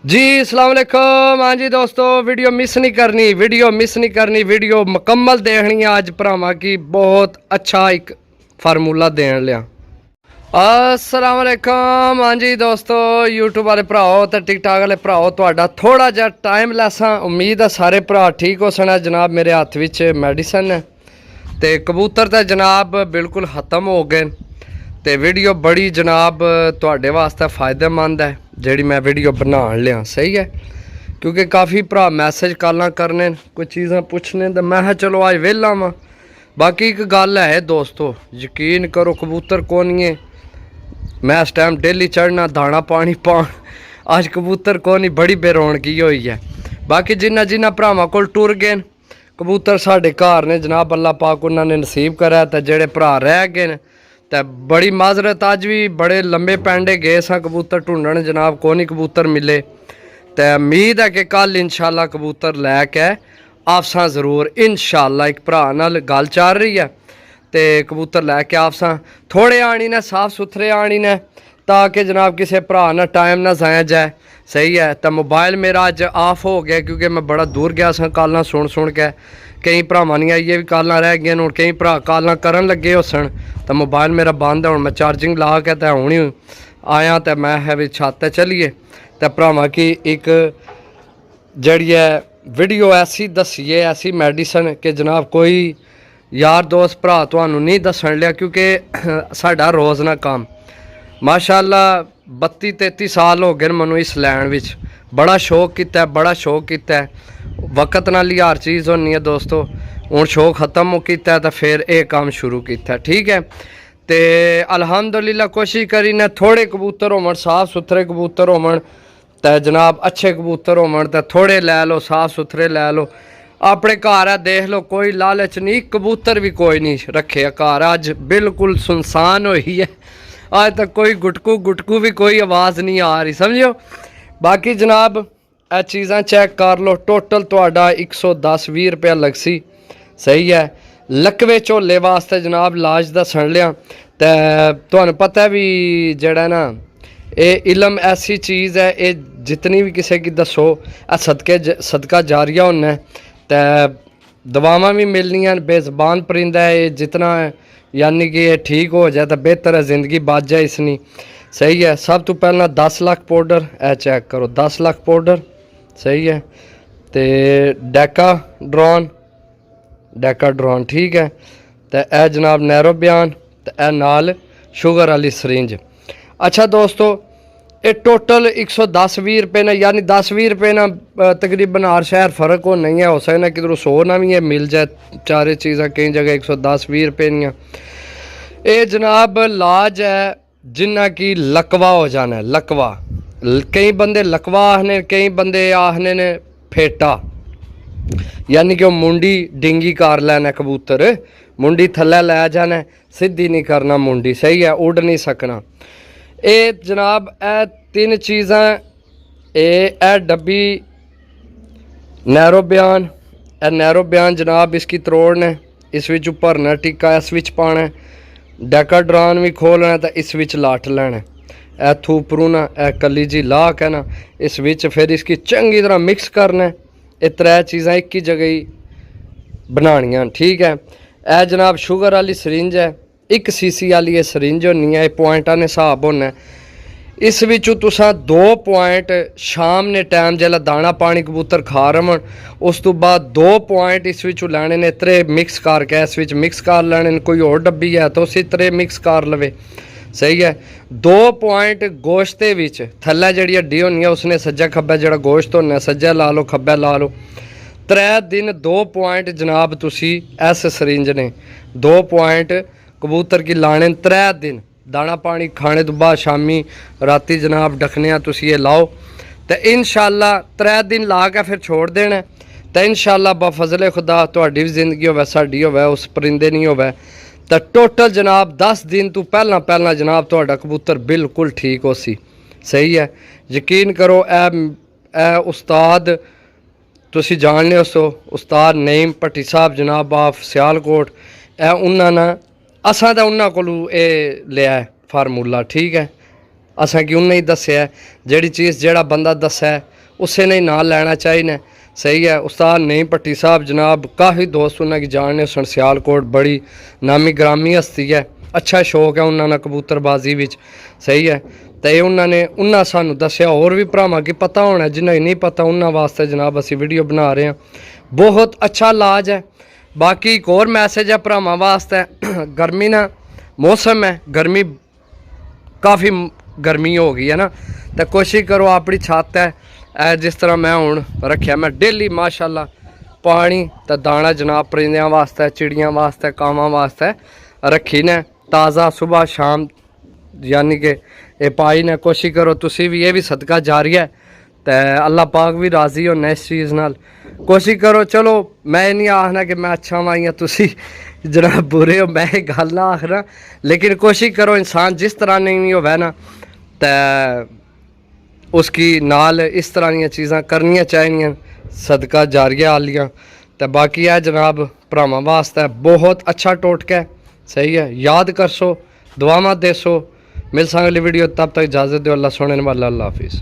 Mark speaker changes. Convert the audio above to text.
Speaker 1: जी अस्सलाम वालेकुम। हाँ जी दोस्तों, वीडियो मिस नहीं करनी, वीडियो मुकम्मल देखनी है। अज भरावां की बहुत अच्छा एक फार्मूला देन लिया। अस्सलाम वालेकुम। हाँ जी दोस्तों, यूट्यूब वाले भराओ तो टिकटॉक वाले भराओ, तुहाडा थोड़ा जा टाइम लैस हाँ। उम्मीद है सारे भरा ठीक हो सन। जनाब मेरे हत्थ विच मैडिसन है तो कबूतर तो जनाब बिल्कुल ख़त्म हो गए। तो वीडियो बड़ी जनाब तुहाडे वास्ते फ़ायदेमंद है जी मैं वीडियो बना लिया। सही है, क्योंकि काफ़ी भरा मैसेज कॉल करने, कोई चीज़ां पूछने, तो मैं चलो अज वेला वा। बाकी एक गल है दोस्तों, यकीन करो कबूतर कोनी है। मैं इस टाइम डेली चढ़ना, दाना पानी पान, अज कबूतर कोनी, बड़ी बेरौनकी हुई है। बाकी जिन्ना जिन्ना भरावां कोल टुर गए कबूतर साढ़े घर ने जनाब, अल्लाह पाक उन्होंने नसीब करा। तो जेड़े भरा रह गए तो बड़ी माजरत, अज भी बड़े लंबे पैंडे गए सा कबूतर ढूंढन जनाब, कोनी कबूतर मिले। तो उम्मीद है कि कल इंशाल्लाह कबूतर लैके आपसा जरूर इंशाल्लाह। एक भरा नाल गल चल रही है तो कबूतर लैके आपसा थोड़े आनी ने, साफ सुथरे आनी ने, ताकि जनाब किसी भरा ना टाइम ना जाया जाए। सही है। तो मोबाइल मेरा अज ऑफ हो गया क्योंकि मैं बड़ा दूर गया सा कॉल सुन के। कई भरावां दी आइए भी कॉल रह गई, हूँ कई भरा कॉल करन लगे हो सन। तो मोबाइल मेरा बंद है, हूँ मैं चार्जिंग ला के तो हूँ ही आया। तो मैं है भी छत चलीए तो भरावां की एक जड़ी है वीडियो ऐसी दसीए, ऐसी मैडिसन कि जनाब कोई यार दोस्त भरा तुहानू नहीं दसन लिया, क्योंकि साडा रोज़ ना काम माशाअल्लाह 32-33 साल हो गए मैनू इस लैन विच। बड़ा शौक किया, बड़ा शौक किया। वक्त नाल ही हर चीज़ होनी है दोस्तों। हुण शौक खत्म किया तो फिर ये काम शुरू किया। ठीक है। तो अल्हम्दुलिल्लाह कोशिश करी ने थोड़े कबूतर होवन, साफ सुथरे कबूतर होवन, तो जनाब अच्छे कबूतर होवन तो थोड़े लै लो, साफ सुथरे लै लो। अपने घर है देख लो, कोई लालच नहीं, कबूतर भी कोई नहीं रखे घर। अज बिल्कुल सुनसान हुई है, आज तक कोई गुटकू भी कोई आवाज़ नहीं आ रही, समझो। बाकी जनाब यह चीज़ां चेक कर लो। टोटल तुहाडा 110-20 रुपया लगसी। सही है। लकवे झोले वास्ते जनाब लाज दसन लिया। तो तुहानू पता भी जड़ा ना ये इलम ऐसी चीज़ है, ये जितनी भी किसी की दसो सदका जारिया होना। तो दवावां भी मिलनियां, बेज़बान परिंदा है ये, जितना यानी कि ये ठीक हो जाए तो बेहतर है, ज़िंदगी बच जाए इसनी। सही है। सब तो पहला 10 लाख पाउडर ए चेक करो, 10 लाख पाउडर। सही है। तो डेकाड्रॉन ठीक है। तो यह जनाब नैरो बयान, तो यह नाल शुगर वाली सरिंज। अच्छा दोस्तों, ये टोटल 110-20 रुपये ने, यानी 10-20 रुपये ना तकरीबन हर शहर फ़र्क हो नहीं है, हो सकता किधरों 100 ना भी मिल जाए चारे चीज़ा, कई जगह 110-20 रुपये दियाँ। ये जनाब लाज है जिन्ना की लकवा हो जाना है। लकवा कई बंदे लकवा आखने, कई बंदे आखने ने फेटा, यानी कि मुंडी डिंगी कर लैना कबूतर, मुंडी थल्ले लै जाना, सीधी नहीं करना मुंडी। सही है। उड़ नहीं सकना। ये जनाब ए तीन चीज़ां, ए डब्बी नैरो बयान, ए नैरो बयान जनाब इसकी त्रोड़ना, इस विच भरना टिक्का, इस विच पाना, डेकाड्रॉन भी खोलना तो इस विच लाठ लैना, ए थूपरू ना, ए कली जी ला के ना इस विच फिर इसकी चंगी तरह मिक्स करना। ये त्रै चीज़ां एक ही जगह ही बनानियां। ठीक है। ए जनाब शुगर वाली सरिंज है, 1 सीसी वाली ये सरिंज होनी है, पॉइंटा ने हिसाब होना। इस विचों तुसां 2 पॉइंट शाम ने टाइम जिसलै दाना पानी कबूतर खा रवन, उस तो बाद 2 पॉइंट इस विचों लैने ने, त्रे मिक्स करके इस विच मिक्स कर लैने ने। कोई और डब्बी है तो उसी त्रे मिक्स कर लवे। सही है। 2 पॉइंट गोश्त विच थल्ले जिहड़ी हड्डी होनी है उसने सज्जा खब्बा जिहड़ा गोश्त होना सज्जा ला लो खब्बा ला लो। 3 दिन 2 पॉइंट जनाब तुसी इस सरिंज ने 2 पॉइंट कबूतर की लाने 3 दिन, दाना पानी खाने तो बाद शामी राती जनाब डखने तुसी ये लाओ। तो इंशाल्लाह 3 दिन ला के फिर छोड़ देना। तो इंशाल्लाह बफजले खुदा तुहाडी भी जिंदगी होवे, साडी होवे, उस परिंदे नहीं होवे। तो टोटल जनाब 10 दिन तो पहला जनाब तुहाडा कबूतर बिल्कुल ठीक हो सी। सही है। यकीन करो ए उस्ताद तुसी जान लियो सो, उस्ताद नईम भट्टी साहब जनाब ऑफ सियालकोट, ए उन्होंने असां तो उन्होंने कोलू ये लिया है फार्मूला। ठीक है। असां कि उन्हें ही दस्या, जिहड़ी चीज़ जिहड़ा बंदा दस्सै ਉਸੇ ਨੇ ਨਾਂ ਲੈਣਾ ਚਾਹੀਦਾ। सही है। उस्ताद नईम भट्टी साहब जनाब काफ़ी दोस्त उन्होंने जानने सन, सियालकोट बड़ी नामी ग्रामी हस्ती है, अच्छा शौक है उन्होंने कबूतरबाजी विच। सही है। तो उन्होंने उन्हें सानू दसिया, होर भी भरावां की पता होना, जिन्हें नहीं पता उन्होंने वास्ते जनाब असी वीडियो बना रहे हैं। बहुत अच्छा इलाज है। बाकी एक और मैसेज है भरावां वास्ते, गर्मी ना मौसम है, गर्मी काफ़ी गर्मी हो गई है ना, तो कोशिश करो अपनी छत है जिस तरह मैं हूँ रखिया, मैं डेली माशाल्लाह पानी तो दाना जनाब परिंदियां वास्ते, चिड़ियां वास्ते, कावां वास्ते रखी ने ताज़ा सुबह शाम, यानी कि ये पाई ने। कोशिश करो तुसी भी, ये भी सदका जारी है, तो अल्लाह पाक भी राज़ी होना इस चीज़ नाल। कोशिश करो, चलो मैं नहीं आखना कि मैं अच्छा वा या तुसी जनाब बुरे हो, मैं गल ना आखना, लेकिन कोशिश करो इंसान जिस तरह नहीं होवे ना, तो उसकी नाल इस तरह दी चीज़ां करनियां चाहिए, सदका जारिया आलियां। तो बाकी है जनाब भरावां वास्ते बहुत अच्छा टोटका है। सही है। याद करसो, दुआवां देसो। मिल संगली वीडियो, तब तक इजाज़त दो। अल्लाह सोने वाला, अल्लाह हाफिज़।